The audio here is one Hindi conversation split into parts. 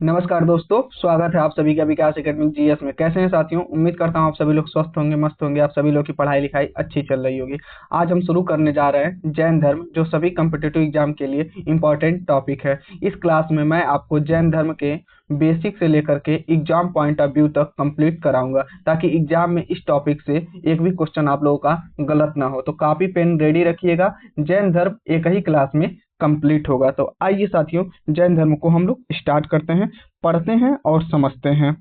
नमस्कार दोस्तों, स्वागत है आप सभी का विकास एकेडमी जीएस में। कैसे हैं साथियों? उम्मीद करता हूं आप सभी लोग स्वस्थ होंगे, मस्त होंगे। आप सभी लोग की पढ़ाई लिखाई अच्छी चल रही होगी। आज हम शुरू करने जा रहे हैं जैन धर्म, जो सभी कॉम्पिटिटिव एग्जाम के लिए इम्पोर्टेंट टॉपिक है। इस क्लास में मैं आपको जैन धर्म के बेसिक से लेकर के एग्जाम पॉइंट ऑफ व्यू तक कंप्लीट कराऊंगा, ताकि एग्जाम में इस टॉपिक से एक भी क्वेश्चन आप लोगों का गलत ना हो। तो कॉपी पेन रेडी रखिएगा। जैन धर्म एक ही क्लास में कंप्लीट होगा। तो आइए साथियों, जैन धर्म को हम लोग स्टार्ट करते हैं, पढ़ते हैं और समझते हैं।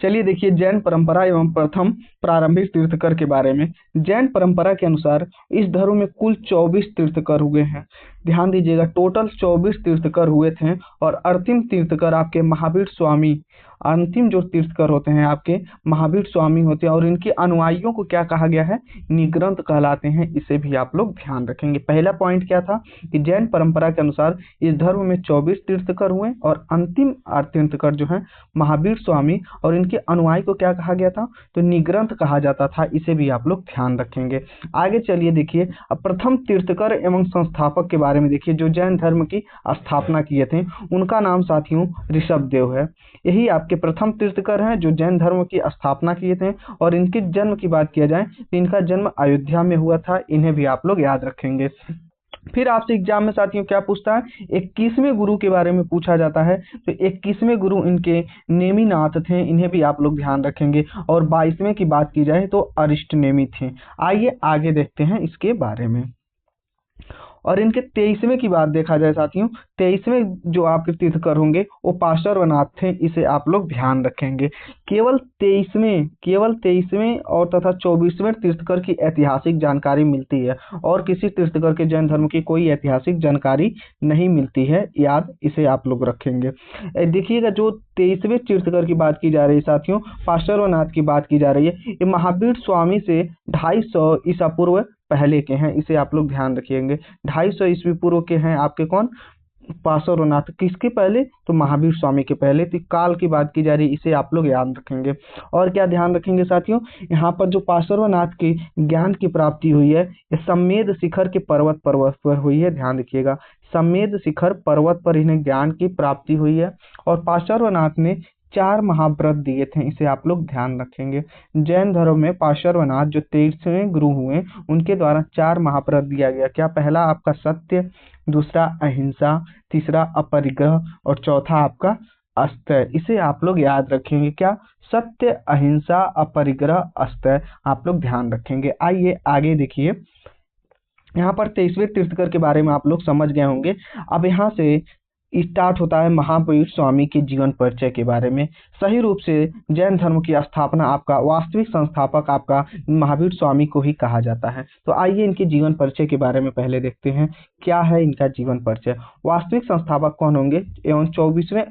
चलिए देखिए, जैन परंपरा एवं प्रथम प्रारंभिक तीर्थकर के बारे में। जैन परंपरा के अनुसार इस धर्म में कुल 24 तीर्थकर हुए हैं। ध्यान दीजिएगा, टोटल 24 तीर्थकर हुए थे। और अंतिम तीर्थकर आपके महावीर स्वामी, अंतिम जो तीर्थकर होते हैं आपके महावीर स्वामी होते हैं। और इनके अनुयायियों को क्या कहा गया है? निग्रंथ कहलाते हैं। इसे भी आप लोग ध्यान रखेंगे। पहला पॉइंट क्या था कि जैन परंपरा के अनुसार इस धर्म में 24 तीर्थकर हुए और अंतिम 8 तीर्थकर जो है महावीर स्वामी, और इनके अनुयायी को क्या कहा गया था? तो निग्रंथ कहा जाता था। इसे भी आप लोग ध्यान रखेंगे। आगे चलिए देखिए, अब प्रथम तीर्थकर एवं संस्थापक के बारे में देखिए। जो जैन धर्म की स्थापना किए थे उनका नाम साथियों ऋषभ देव है। यही आपके प्रथम तीर्थकर हैं जो जैन धर्म की स्थापना किए थे। और इनके जन्म की बात किया जाए तो इनका जन्म अयोध्या में हुआ था। इन्हें भी आप लोग याद रखेंगे। फिर आपसे एग्जाम में साथियों क्या पूछता है? 21वें गुरु के बारे में पूछा जाता है। तो 21वें गुरु इनके नेमिनाथ थे। इन्हें भी आप लोग ध्यान रखेंगे। और 22वें की बात की जाए तो अरिष्ट नेमि थे। आइए आगे देखते हैं इसके बारे में। और इनके 23वें की बात देखा जाए साथियों, 23वें जो आपके तीर्थकर होंगे वो पार्श्वनाथ थे। इसे आप लोग ध्यान रखेंगे। केवल 23वें और तथा 24वें तीर्थकर की ऐतिहासिक जानकारी मिलती है, और किसी तीर्थकर के जैन धर्म की कोई ऐतिहासिक जानकारी नहीं मिलती है। याद इसे आप लोग रखेंगे। देखिएगा, जो 23वें तीर्थकर की बात की जा रही है साथियों, पार्श्वनाथ की बात की जा रही है, ये महावीर स्वामी से 250 ईसा पूर्व पहले के हैं। इसे आप लोग ध्यान रखिएंगे। 250 ईस्वी पूर्व के हैं आपके कौन? पार्श्वनाथ। किसके पहले? तो महावीर स्वामी के पहले। तो काल की बात की जा रही है, इसे आप लोग याद रखेंगे। और क्या ध्यान रखेंगे साथियों? यहाँ पर जो पार्श्वनाथ की ज्ञान की प्राप्ति हुई है, ये सम्मेद शिखर के पर्वत पर हुई है। ध्यान रखिएगा, सम्मेद शिखर पर्वत पर इन्हें ज्ञान की प्राप्ति हुई है। और पार्श्वनाथ ने 4 महाव्रत दिए थे। इसे आप लोग ध्यान रखेंगे। जैन धर्म में पार्श्वनाथ जो 23वें गुरु हुए, उनके द्वारा 4 महाव्रत दिया गया। क्या? पहला आपका सत्य, दूसरा अहिंसा, तीसरा अपरिग्रह और चौथा आपका अस्तेय। इसे आप लोग याद रखेंगे। क्या? सत्य, अहिंसा, अपरिग्रह, अस्तेय आप लोग ध्यान रखेंगे। आइए आगे देखिए। यहाँ पर 23वें तीर्थकर के बारे में आप लोग समझ गए होंगे। अब यहाँ से स्टार्ट होता है महावीर स्वामी के जीवन परिचय के बारे में। सही रूप से जैन धर्म की स्थापना आपका वास्तविक संस्थापक आपका महावीर स्वामी को ही कहा जाता है। तो आइए इनके जीवन परिचय के बारे में पहले देखते हैं। क्या है इनका जीवन परिचय? वास्तविक संस्थापक कौन होंगे एवं 24वें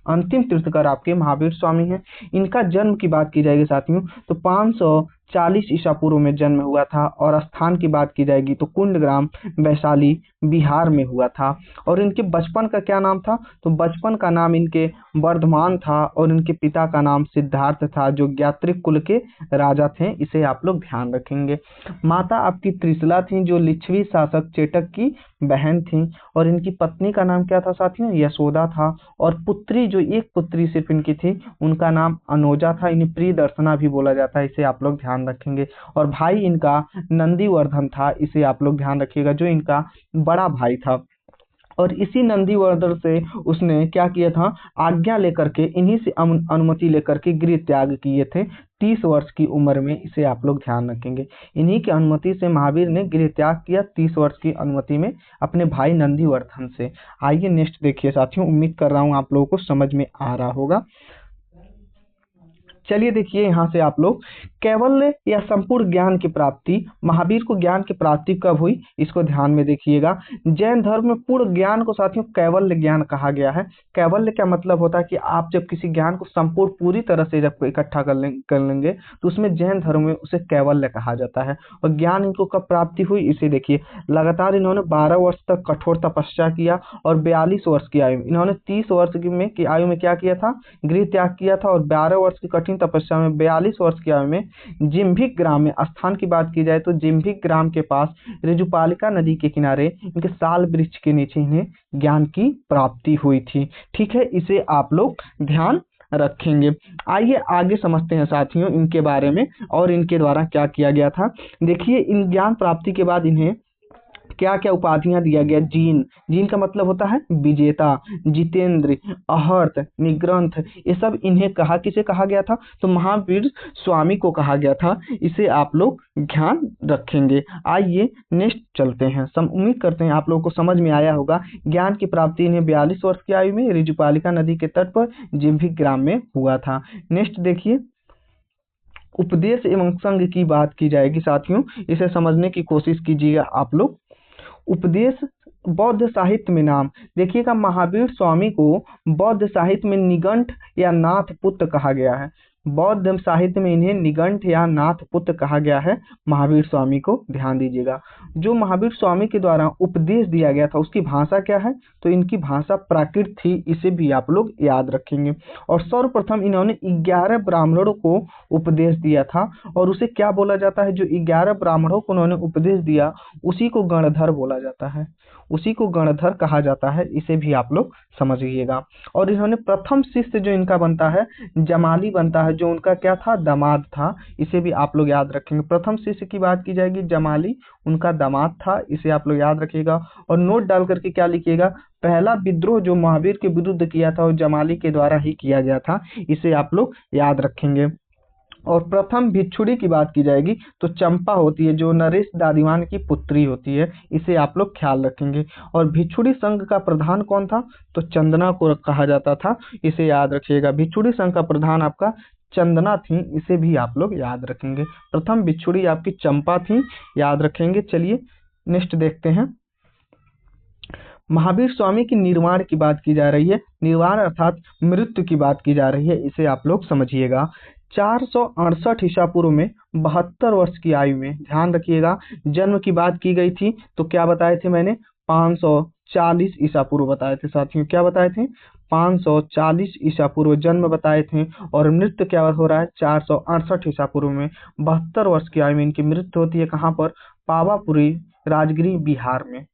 अंतिम तीर्थकर आपके महावीर स्वामी हैं। इनका जन्म की बात की जाएगी साथियों तो 540 ईसा पूर्व में जन्म हुआ था। और स्थान की बात की जाएगी तो कुंडग्राम, वैशाली, बिहार में हुआ था। और इनके बचपन का क्या नाम था? तो बचपन का नाम इनके वर्धमान था। और इनके पिता का नाम सिद्धार्थ था, जो ज्ञात्रिक कुल के राजा थे। इसे आप लोग ध्यान रखेंगे। माता आपकी त्रिशला थी, जो लिच्छवी शासक चेटक की बहन थी। और इनकी पत्नी का नाम क्या था साथियों? यशोदा था। और पुत्री, जो एक पुत्री सिर्फ इनकी थी, उनका नाम अनोजा था। इन्हें प्रियदर्शना भी बोला जाता है। इसे आप लोग ध्यान रखेंगे। और भाई इनका नंदीवर्धन था। इसे आप लोग ध्यान रखिएगा, जो इनका बड़ा भाई था। और इसी नंदीवर्धन से उसने क्या किया था? आज्ञा लेकर के, इन्हीं से अनुमति लेकर के गृह त्याग किए थे 30 वर्ष की उम्र में। इसे आप लोग ध्यान रखेंगे। इन्हीं की अनुमति से महावीर ने गृह त्याग किया 30 वर्ष की अनुमति में अपने भाई नंदीवर्धन से। आइए नेक्स्ट देखिए साथियों। उम्मीद कर रहा हूँ आप लोगों को समझ में आ रहा होगा। चलिए देखिए, यहाँ से आप लोग कैवल्य या संपूर्ण ज्ञान की प्राप्ति, महावीर को ज्ञान की प्राप्ति कब हुई, इसको ध्यान में देखिएगा। जैन धर्म में पूर्ण ज्ञान को साथियों कैवल्य ज्ञान कहा गया है। कैवल्य का मतलब होता है कि आप जब किसी ज्ञान को संपूर्ण पूरी तरह से जब इकट्ठा कर लेंगे तो उसमें जैन धर्म में उसे कैवल्य कहा जाता है। और ज्ञान इनको कब प्राप्ति हुई, इसे देखिए। लगातार इन्होंने 12 वर्ष तक कठोर तपस्या किया। और 42 वर्ष की आयु, इन्होंने 30 वर्ष की आयु में क्या किया था? गृह त्याग किया था। और 12 वर्ष की कठिन तपस्या में 42 वर्ष की आयु में जिम्भिक ग्राम में, स्थान की बात की जाए तो जिम्भिक ग्राम के पास ऋजुपालिका नदी के किनारे इनके साल वृक्ष के नीचे इन्हें ज्ञान की प्राप्ति हुई थी। ठीक है, इसे आप लोग ध्यान रखेंगे। आइए आगे समझते हैं साथियों इनके बारे में और इनके द्वारा क्या किया गया था। देखिए, इन ज्ञान प्राप्ति के बाद इन्हें क्या क्या उपाधियां दिया गया। जीन, जीन का मतलब होता है विजेता, जितेंद्र, अहर्त, निग्रंथ, ये सब इन्हें किसे कहा गया था, तो महावीर स्वामी को कहा गया था। इसे आप लोग ध्यान रखेंगे। आइए नेक्स्ट चलते हैं। उम्मीद करते हैं आप लोगों को समझ में आया होगा। ज्ञान की प्राप्ति इन्हें 42 वर्ष की आयु में ऋजुपालिका नदी के तट पर जिम्भिक ग्राम में हुआ था। नेक्स्ट देखिए, उपदेश एवं संघ की बात की जाएगी साथियों, इसे समझने की कोशिश कीजिएगा आप लोग। उपदेश बौद्ध साहित्य में नाम, देखिएगा महावीर स्वामी को बौद्ध साहित्य में निगंठ या नाथ पुत्र कहा गया है। बौद्ध साहित्य में इन्हें निगंठ या नाथ पुत्र कहा गया है महावीर स्वामी को, ध्यान दीजिएगा। जो महावीर स्वामी के द्वारा उपदेश दिया गया था उसकी भाषा क्या है, तो इनकी भाषा प्राकृत थी, इसे भी आप लोग याद रखेंगे। और सर्वप्रथम इन्होंने 11 ब्राह्मणों को उपदेश दिया था, और उसे क्या बोला जाता है, जो 11 ब्राह्मणों को उन्होंने उपदेश दिया उसी को गणधर बोला जाता है, उसी को गणधर कहा जाता है, इसे भी आप लोग समझिएगा। और इन्होंने प्रथम शिष्य जो इनका बनता है जमाली बनता है, जो उनका क्या था, दामाद था, इसे भी आप लोग याद रखेंगे। प्रथम शिष्य की बात की जाएगी, जमाली उनका दामाद था, इसे आप लोग याद रखिएगा। और नोट डाल करके क्या लिखिएगा, पहला विद्रोह जो महावीर के विरुद्ध किया था वो जमाली के द्वारा ही किया गया था, इसे आप लोग याद रखेंगे। और प्रथम भिक्षुड़ी की बात की जाएगी तो चंपा होती है, जो नरेश दादीवान की पुत्री होती है, इसे आप लोग ख्याल रखेंगे। और भिक्षुड़ी संघ का प्रधान कौन था, तो चंदना को कहा जाता था, इसे याद रखिएगा। भिक्षुड़ी संघ का प्रधान आपका चंदना थी, इसे भी आप लोग याद रखेंगे। प्रथम भिक्षुड़ी आपकी चंपा थी, याद रखेंगे। चलिए नेक्स्ट देखते हैं। महावीर स्वामी की निर्वाण की बात की जा रही है, निर्वाण अर्थात मृत्यु की बात की जा रही है, इसे आप लोग समझिएगा। 468 ईसा पूर्व में 72 वर्ष की आयु में, ध्यान रखिएगा। जन्म की बात की गई थी तो क्या बताए थे मैंने, 540 ईसा पूर्व बताए थे साथियों, क्या बताए थे, 540 ईसा पूर्व जन्म बताए थे। और मृत्यु क्या हो रहा है, 468 ईसा पूर्व में 72 वर्ष की आयु में इनकी मृत्यु होती है। कहाँ पर, पावापुरी, राजगिरी, बिहार में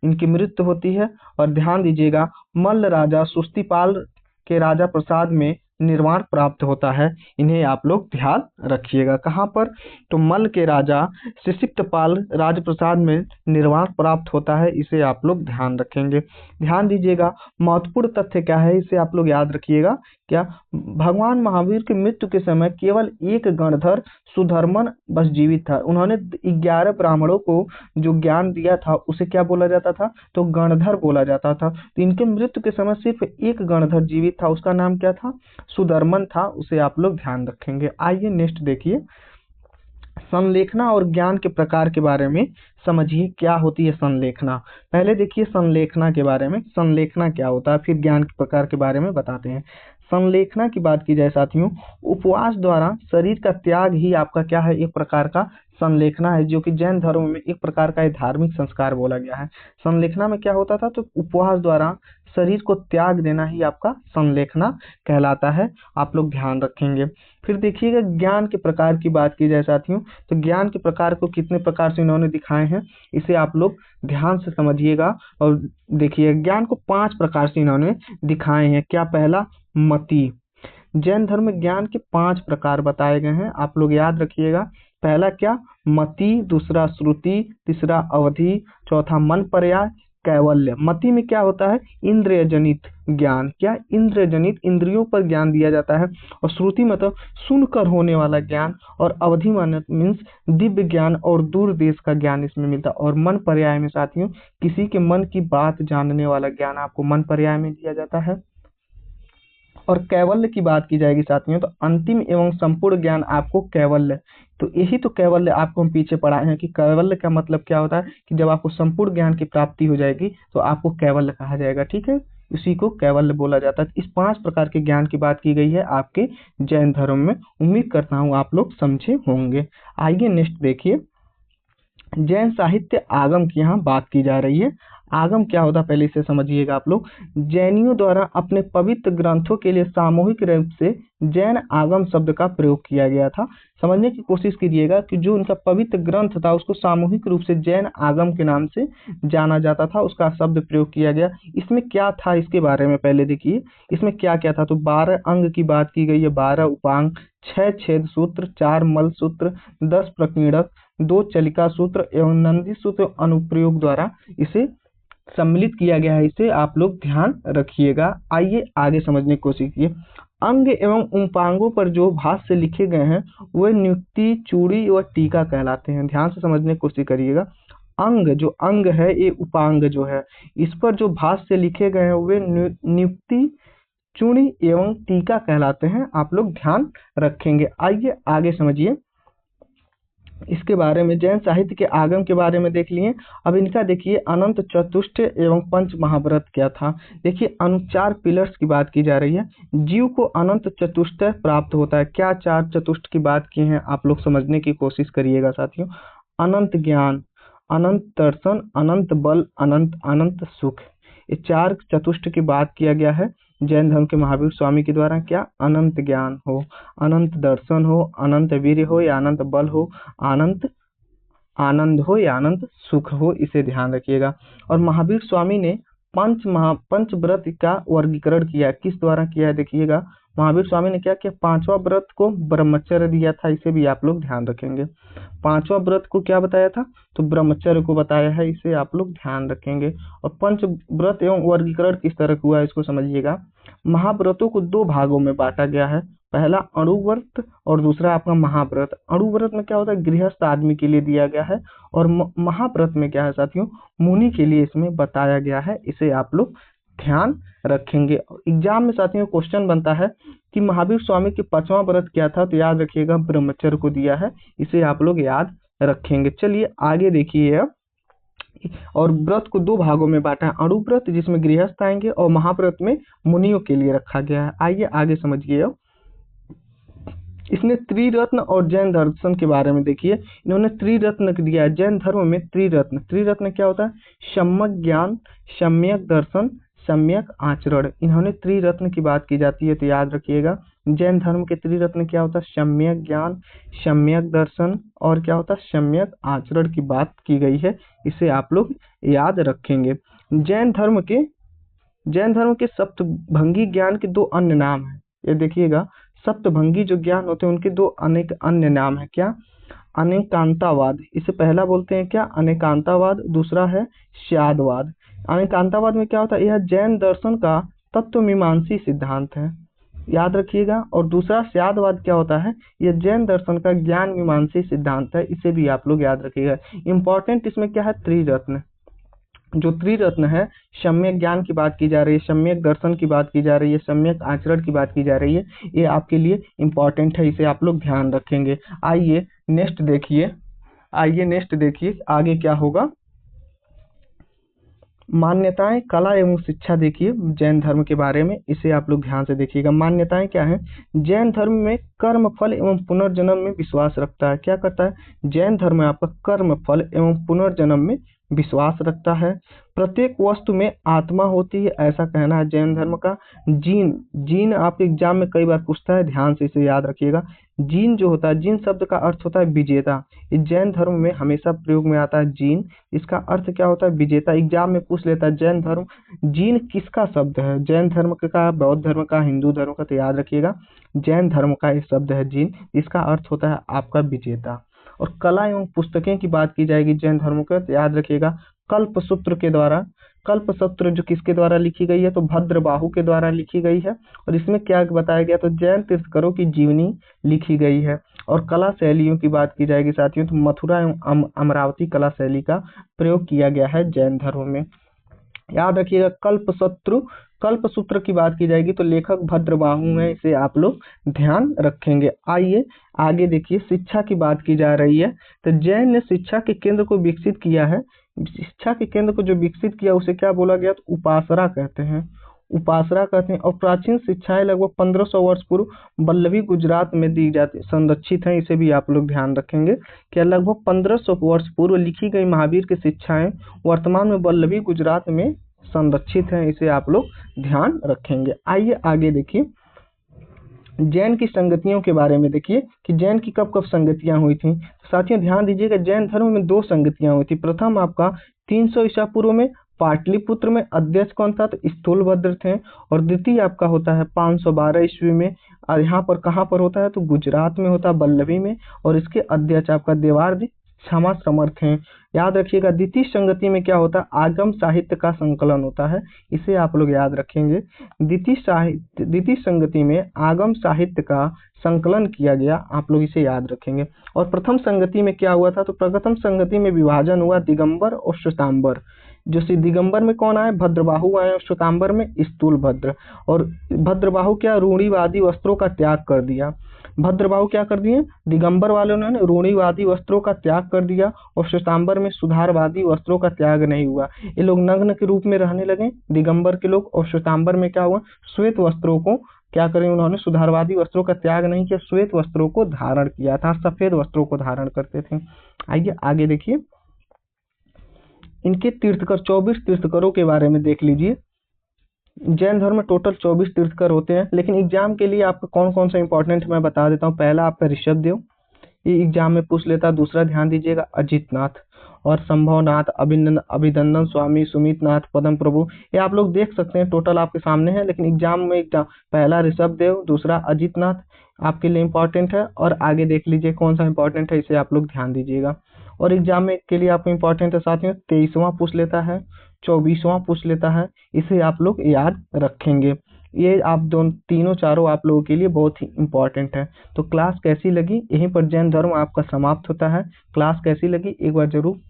इनकी मृत्यु होती है। और ध्यान दीजिएगा, मल्ल राजा सुस्तिपाल के राजा प्रसाद में निर्वाण प्राप्त होता है, इन्हें आप लोग ध्यान रखिएगा। कहाँ पर, तो मल्ल के राजा शिशिप्तपाल राजप्रसाद में निर्वाण प्राप्त होता है, इसे आप लोग ध्यान रखेंगे। ध्यान दीजिएगा, महत्वपूर्ण तथ्य क्या है, इसे आप लोग याद रखिएगा। क्या, भगवान महावीर की मृत्यु के समय केवल एक गणधर सुधर्मन बस जीवित था। उन्होंने 11 ब्राह्मणों को जो ज्ञान दिया था उसे क्या बोला जाता था, तो गणधर बोला जाता था। तो इनके मृत्यु के समय सिर्फ एक गणधर जीवित था, उसका नाम क्या था, सुधर्मन था, उसे आप लोग ध्यान रखेंगे। आइए नेक्स्ट देखिए, संलेखना और ज्ञान के प्रकार के बारे में समझिए, क्या होती है संलेखना। पहले देखिए संलेखना के बारे में, संलेखना क्या होता है, फिर ज्ञान के प्रकार के बारे में बताते हैं। संलेखना की बात की जाए साथियों, उपवास द्वारा शरीर का त्याग ही आपका क्या है, एक प्रकार का संलेखना है, जो कि जैन धर्म में एक प्रकार का धार्मिक संस्कार बोला गया है। संलेखना में क्या होता था, तो उपवास द्वारा शरीर को त्याग देना ही आपका संलेखना कहलाता है, आप लोग ध्यान रखेंगे। फिर देखिएगा, ज्ञान के प्रकार की बात की जाए साथियों, तो ज्ञान के प्रकार को कितने प्रकार से इन्होंने दिखाए हैं, इसे आप लोग ध्यान से समझिएगा। और देखिए, ज्ञान को 5 प्रकार से इन्होंने दिखाए हैं। क्या, पहला मति, जैन धर्म में ज्ञान के 5 प्रकार बताए गए हैं, आप लोग याद रखिएगा। पहला क्या, मति, दूसरा श्रुति, तीसरा अवधि, चौथा मन पर्याय, कैवल्य। मति में क्या होता है, इंद्रिय जनित ज्ञान, क्या, इंद्रिय जनित, इंद्रियों पर ज्ञान दिया जाता है। और श्रुति मतलब सुनकर होने वाला ज्ञान, और अवधि मीन्स दिव्य ज्ञान और दूर देश का ज्ञान इसमें मिलता है। और मन पर्याय में साथियों, किसी के मन की बात जानने वाला ज्ञान आपको मन पर्याय में दिया जाता है। और कैवल्य की बात की जाएगी साथियों, तो अंतिम एवं संपूर्ण ज्ञान आपको कैवल्य, तो यही तो कैवल्य आपको हम पीछे पढ़ाए हैं कि कैवल्य का मतलब क्या होता है, कि जब आपको संपूर्ण ज्ञान की प्राप्ति हो जाएगी तो आपको कैवल्य कहा जाएगा। ठीक है, इसी को कैवल्य बोला जाता है। इस 5 प्रकार के ज्ञान की बात की गई है आपके जैन धर्म में, उम्मीद करता हूँ आप लोग समझे होंगे। आइए नेक्स्ट देखिए, जैन साहित्य आगम की यहाँ बात की जा रही है। आगम क्या होता है पहले इसे समझिएगा आप लोग। जैनियों द्वारा अपने पवित्र ग्रंथों के लिए सामूहिक रूप से जैन आगम शब्द का प्रयोग किया गया था। समझने की कोशिश कीजिएगा कि जो उनका पवित्र ग्रंथ था उसको सामूहिक रूप से जैन आगम के नाम से जाना जाता था, उसका शब्द प्रयोग किया गया। इसमें क्या था इसके बारे में पहले देखिए, इसमें क्या क्या था। तो 12 अंग की बात की गई है, 12 उपांग, 6 छेद सूत्र, 4 मल सूत्र, 10 प्रकीर्णक, 2 चलिका सूत्र एवं नंदी सूत्र अनुप्रयोग द्वारा इसे सम्मिलित किया गया है। इसे आप लोग ध्यान रखिएगा। आइए आगे समझने की कोशिश कीजिए। अंग एवं उपांगों पर जो भाष्य लिखे गए हैं वे नियुक्ति, चूड़ी व टीका कहलाते हैं। ध्यान से समझने की कोशिश करिएगा। जो अंग है ये उपांग जो है, इस पर जो भाष्य लिखे गए हैं वे नियुक्ति, चूड़ी एवं टीका कहलाते हैं। आप लोग ध्यान रखेंगे। आइए आगे समझिए इसके बारे में। जैन साहित्य के आगम के बारे में देख लिए। अब इनका देखिए अनंत चतुष्ट एवं पंच महाव्रत क्या था। देखिए 4 पिलर्स की बात की जा रही है। जीव को अनंत चतुष्ट प्राप्त होता है। क्या 4 चतुष्ट की बात की है आप लोग समझने की कोशिश करिएगा साथियों। अनंत ज्ञान, अनंत दर्शन, अनंत बल, अनंत अनंत सुख, ये 4 चतुष्ट की बात किया गया है जैन धर्म के महावीर स्वामी के द्वारा। क्या अनंत ज्ञान हो, अनंत दर्शन हो, अनंत वीर्य हो या अनंत बल हो, अनंत आनंद हो या अनंत सुख हो, इसे ध्यान रखिएगा। और महावीर स्वामी ने पंचव्रत का वर्गीकरण किया। किस द्वारा किया है देखिएगा। महावीर स्वामी ने क्या किया, 5वां व्रत को ब्रह्मचर्य दिया था। इसे भी आप लोग ध्यान रखेंगे। 5वां व्रत को क्या बताया था, तो ब्रह्मचर्य को बताया है। इसे आप लोग ध्यान रखेंगे। और पंचव्रत एवं वर्गीकरण किस तरह हुआ है इसको समझिएगा। महाव्रतों को 2 भागों में बांटा गया है। पहला अणुव्रत और दूसरा आपका महाव्रत। अणुव्रत में क्या होता है, गृहस्थ आदमी के लिए दिया गया है। और महाव्रत में क्या है साथियों, मुनि के लिए इसमें बताया गया है। इसे आप लोग ध्यान रखेंगे। एग्जाम में साथियों क्वेश्चन बनता है कि महावीर स्वामी के 5वां व्रत क्या था, तो याद रखिएगा ब्रह्मचर्य को दिया है। इसे आप लोग याद रखेंगे। चलिए आगे देखिए। और व्रत को 2 भागों में बांटा है। अणुव्रत जिसमें गृहस्थ आएंगे और महाव्रत में मुनियों के लिए रखा गया है। आइए आगे समझिए। इसने त्रिरत्न और जैन दर्शन के बारे में देखिए। इन्होंने त्रिरत्न दिया है। जैन धर्म में त्रिरत्न क्या होता है, सम्यक ज्ञान, सम्यक दर्शन, सम्यक आचरण। इन्होंने त्रिरत्न की बात की जाती है, तो याद रखिएगा जैन धर्म के त्रिरत्न क्या होता है, सम्यक ज्ञान, सम्यक दर्शन और क्या होता है, सम्यक आचरण की बात की गई है। इसे आप लोग याद रखेंगे। जैन धर्म के सप्तभंगी ज्ञान के 2 अन्य नाम है। ये देखिएगा सप्तभंगी जो ज्ञान होते हैं उनके 2 अनेक अन्य नाम है। क्या, अनेकांतावाद। इसे पहला बोलते हैं क्या, अनेकांतावाद। दूसरा है स्यादवाद। अनेकांतावाद में क्या होता है, यह जैन दर्शन का तत्वमीमांसी सिद्धांत है, याद रखिएगा। और दूसरा स्यादवाद क्या होता है, यह जैन दर्शन का ज्ञान मीमांसी सिद्धांत है। इसे भी आप लोग याद रखिएगा। इंपॉर्टेंट इसमें क्या है, त्रिरत्न। जो त्रिरत्न है, सम्यक ज्ञान की बात की जा रही है, सम्यक दर्शन की बात की जा रही है, सम्यक आचरण की बात की जा रही है। ये आपके लिए इंपॉर्टेंट है, इसे आप लोग ध्यान रखेंगे। आइए नेक्स्ट देखिए आगे क्या होगा। मान्यताएं, कला एवं शिक्षा देखिए जैन धर्म के बारे में। इसे आप लोग ध्यान से देखिएगा। मान्यताएं क्या है, जैन धर्म में कर्म फल एवं पुनर्जन्म में विश्वास रखता है। क्या करता है, जैन धर्म में आपका कर्म फल एवं पुनर्जन्म में विश्वास रखता है। प्रत्येक वस्तु में आत्मा होती है, ऐसा कहना है जैन धर्म का। जीन आपके एग्जाम में कई बार पूछता है, ध्यान से इसे याद रखिएगा। जीन जो होता है, जीन शब्द का अर्थ होता है विजेता। इस जैन धर्म में हमेशा प्रयोग में आता है जीन। इसका अर्थ क्या होता है, विजेता। एग्जाम में पूछ लेता है जैन धर्म, जीन किसका शब्द है, जैन धर्म का, बौद्ध धर्म का, हिंदू धर्म का, तो याद रखिएगा जैन धर्म का ये शब्द है जीन। इसका अर्थ होता है आपका विजेता। और कला एवं पुस्तकें की बात की जाएगी जैन धर्म का, तो याद रखिएगा कल्पसूत्र के द्वारा। कल्पसूत्र जो किसके द्वारा लिखी गई है, तो भद्रबाहु के द्वारा लिखी गई है। और इसमें क्या बताया गया, तो जैन तीर्थंकरों की जीवनी लिखी गई है। और कला शैलियों की बात की जाएगी साथियों, तो मथुरा एवं अमरावती कला शैली का प्रयोग किया गया है जैन धर्म में। याद रखिएगा कल्पसूत्र की बात की जाएगी तो लेखक भद्रबाहु है। इसे आप लोग ध्यान रखेंगे। आइए आगे देखिए, शिक्षा की बात की जा रही है। तो जैन ने शिक्षा के केंद्र को विकसित किया है। शिक्षा के केंद्र को जो विकसित किया उसे क्या बोला गया, तो उपासना कहते हैं। उपासना कहते हैं। और प्राचीन शिक्षाएं लगभग 1500 वर्ष पूर्व वल्लभी गुजरात में दी जाती संरक्षित हैं। इसे भी आप लोग ध्यान रखेंगे कि लगभग 1500 वर्ष पूर्व लिखी गई महावीर की शिक्षाएं वर्तमान में वल्लभी गुजरात में संरक्षित हैं। इसे आप लोग ध्यान रखेंगे। आइए आगे देखिए, जैन की संगतियों के बारे में देखिए कि जैन की कब कब संगतियां हुई थी। तो साथियों ध्यान दीजिएगा, जैन धर्म में 2 संगतियां हुई थी। प्रथम आपका 300 ईसा पूर्व में पाटलिपुत्र में अध्यक्ष कौन था, तो स्थूलभद्र थे। और द्वितीय आपका होता है 512 ईस्वी में, और यहाँ पर कहाँ पर होता है, तो गुजरात में होता है, वल्लभी में। और इसके अध्यक्ष आपका देवार्ज क्षमा समर्थ हैं। याद रखिएगा, द्वितीय संगति में क्या होता है, आगम साहित्य का संकलन होता है। इसे आप लोग याद रखेंगे। द्वितीय संगति में आगम साहित्य का संकलन किया गया, आप लोग इसे याद रखेंगे। और प्रथम संगति में क्या हुआ था, तो प्रथम संगति में विभाजन हुआ दिगंबर और श्वेतांबर। जो दिगंबर में कौन आए, भद्रबाहु आए, और श्वेतांबर में स्थूलभद्र। और भद्रबाहु क्या, रूढ़िवादी वस्त्रों का त्याग कर दिया। भद्रबाहु क्या कर दिए, दिगंबर वालों ने रूढ़िवादी वस्त्रों का त्याग कर दिया। और श्वेतांबर में सुधारवादी वस्त्रों का त्याग नहीं हुआ। ये लोग नग्न के रूप में रहने लगे दिगंबर के लोग। और श्वेतांबर में क्या हुआ, श्वेत वस्त्रों को क्या करें, उन्होंने सुधारवादी वस्त्रों का त्याग नहीं किया, श्वेत वस्त्रों को धारण किया था, सफेद वस्त्रों को धारण करते थे। आइए आगे देखिए, इनके तीर्थकर 24 तीर्थकरों के बारे में देख लीजिए। जैन धर्म में टोटल 24 तीर्थकर होते हैं, लेकिन एग्जाम के लिए आपका कौन कौन सा इंपॉर्टेंट मैं बता देता हूँ। पहला आपका ऋषभदेव, ये एग्जाम में पूछ लेता है। दूसरा ध्यान दीजिएगा अजितनाथ और संभवनाथ, अभिनंदन स्वामी, सुमितनाथ, पद्म प्रभु, ये आप लोग देख सकते हैं, टोटल आपके सामने है। लेकिन एग्जाम में पहला ऋषभदेव, दूसरा अजितनाथ आपके लिए इंपॉर्टेंट है। और आगे देख लीजिए कौन सा इंपॉर्टेंट है, इसे आप लोग ध्यान दीजिएगा। और एग्जाम में के लिए आपको इंपॉर्टेंट है साथियों, 23वां पूछ लेता है, 24वां पूछ लेता है, इसे आप लोग याद रखेंगे। ये आप तीनों चारों आप लोगों के लिए बहुत ही इंपॉर्टेंट है। तो क्लास कैसी लगी, यहीं पर जैन धर्म आपका समाप्त होता है। क्लास कैसी लगी एक बार जरूर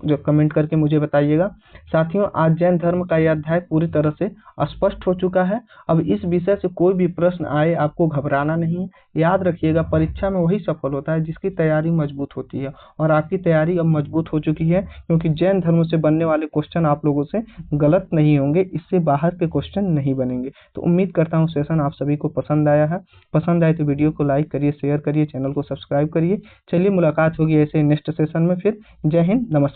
जो कमेंट करके मुझे बताइएगा। साथियों, आज जैन धर्म का यह अध्याय पूरी तरह से स्पष्ट हो चुका है। अब इस विषय से कोई भी प्रश्न आए आपको घबराना नहीं है। याद रखिएगा, परीक्षा में वही सफल होता है जिसकी तैयारी मजबूत होती है। और आपकी तैयारी अब मजबूत हो चुकी है, क्योंकि जैन धर्म से बनने वाले क्वेश्चन आप लोगों से गलत नहीं होंगे, इससे बाहर के क्वेश्चन नहीं बनेंगे। तो उम्मीद करता हूँ सेशन आप सभी को पसंद आया है। पसंद आए तो वीडियो को लाइक करिए, शेयर करिए, चैनल को सब्सक्राइब करिए। चलिए मुलाकात होगी ऐसे नेक्स्ट सेशन में फिर। जय हिंद, नमस्कार।